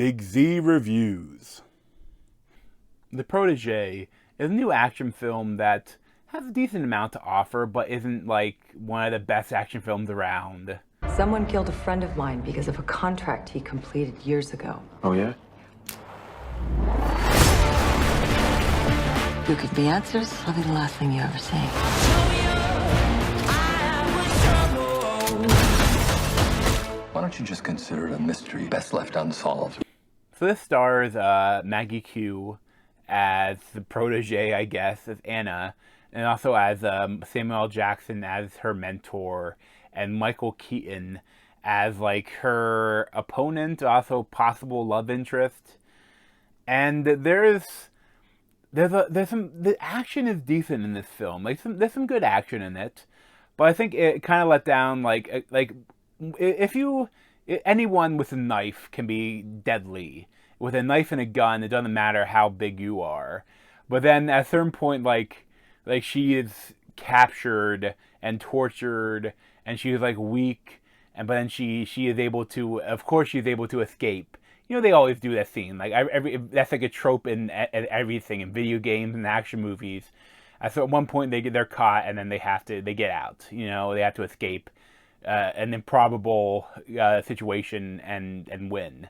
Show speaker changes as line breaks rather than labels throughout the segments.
Big Z Reviews. The Protege is a new action film that has a decent amount to offer, but isn't like one of the best action films around.
Someone killed a friend of mine because of a contract he completed years ago.
Oh, yeah?
You give me answers, I'll be the last thing you ever see.
Why don't you just consider it a mystery best left unsolved?
So this stars Maggie Q as the Protege, I guess, as Anna, and also as Samuel L. Jackson as her mentor, and Michael Keaton as like her opponent, also possible love interest. And there's some, the action is decent in this film. Like there's some good action in it, but I think it kind of let down like if anyone with a knife can be deadly. With a knife and a gun, it doesn't matter how big you are. But then at a certain point, like she is captured and tortured, and she is like weak, but then she is able to, of course, she's able to escape. You know, they always do that scene. Like that's like a trope in everything, in video games and action movies. So at one point they're caught, and then they get out. You know, they have to escape an improbable situation and win.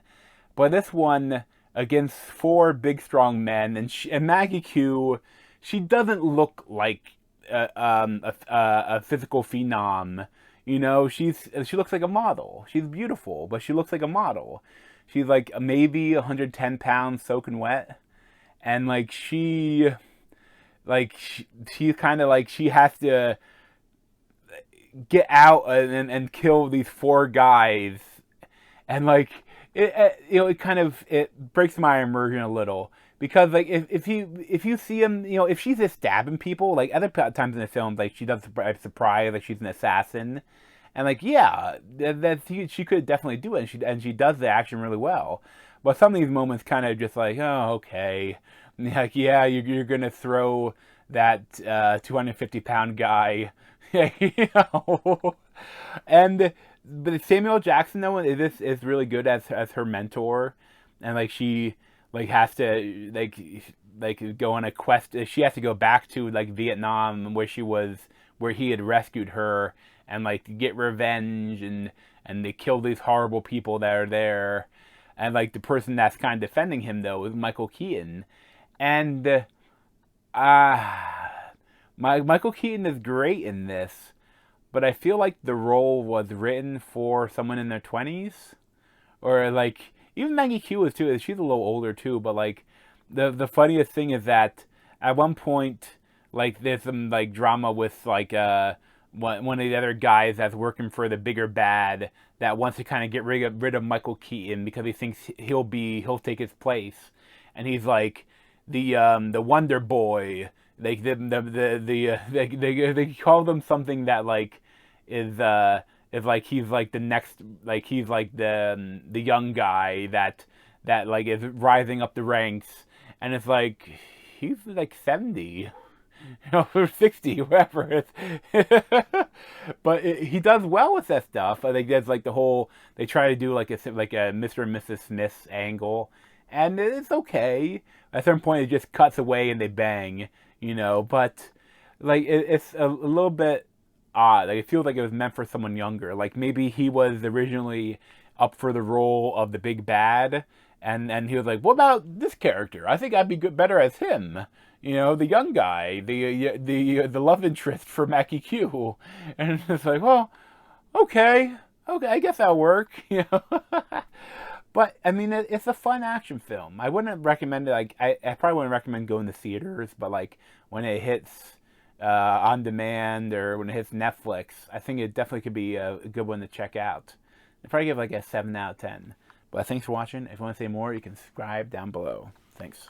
But this one, against four big strong men, and Maggie Q, she doesn't look like a physical phenom. You know, she looks like a model. She's beautiful, but she looks like a model. She's like maybe 110 pounds soaking wet, and like she's kind of like she has to get out and kill these four guys, and like it breaks my immersion a little, because like if you see him, you know, if she's just stabbing people, like other times in the film, like she does surprise, like she's an assassin, and like yeah, she could definitely do it, and she does the action really well. But some of these moments kind of just like, oh, okay, like yeah, you're gonna throw that 250-pound guy. You know, but Samuel Jackson though is really good as her mentor, and like she like has to like go on a quest. She has to go back to like Vietnam where he had rescued her, and like get revenge, and they kill these horrible people that are there, and like the person that's kind of defending him though is Michael Keaton, and Michael Keaton is great in this, but I feel like the role was written for someone in their 20s. Or like, even Maggie Q is too, she's a little older too, but like, the funniest thing is that at one point, like, there's some like drama with like one of the other guys that's working for the bigger bad that wants to kind of get rid of Michael Keaton because he thinks he'll take his place. And he's like the Wonder Boy. Like they call them something that like is like he's like the next, like he's like the young guy that like is rising up the ranks, and it's like he's like 70, you know, or 60, whatever. But he does well with that stuff. I think there's like the whole, they try to do like a Mr. and Mrs. Smith angle, and it's okay. At a certain point, it just cuts away and they bang. You know, but like it's a little bit odd. Like it feels like it was meant for someone younger. Like maybe he was originally up for the role of the big bad, and he was like, "What about this character? I think I'd be better as him." You know, the young guy, the love interest for Maggie Q, and it's like, well, okay, I guess that'll work. You know. But, I mean, it's a fun action film. I wouldn't recommend it, like, I probably wouldn't recommend going to theaters, but, like, when it hits on demand or when it hits Netflix, I think it definitely could be a good one to check out. I'd probably give, like, a 7 out of 10. But thanks for watching. If you want to say more, you can subscribe down below. Thanks.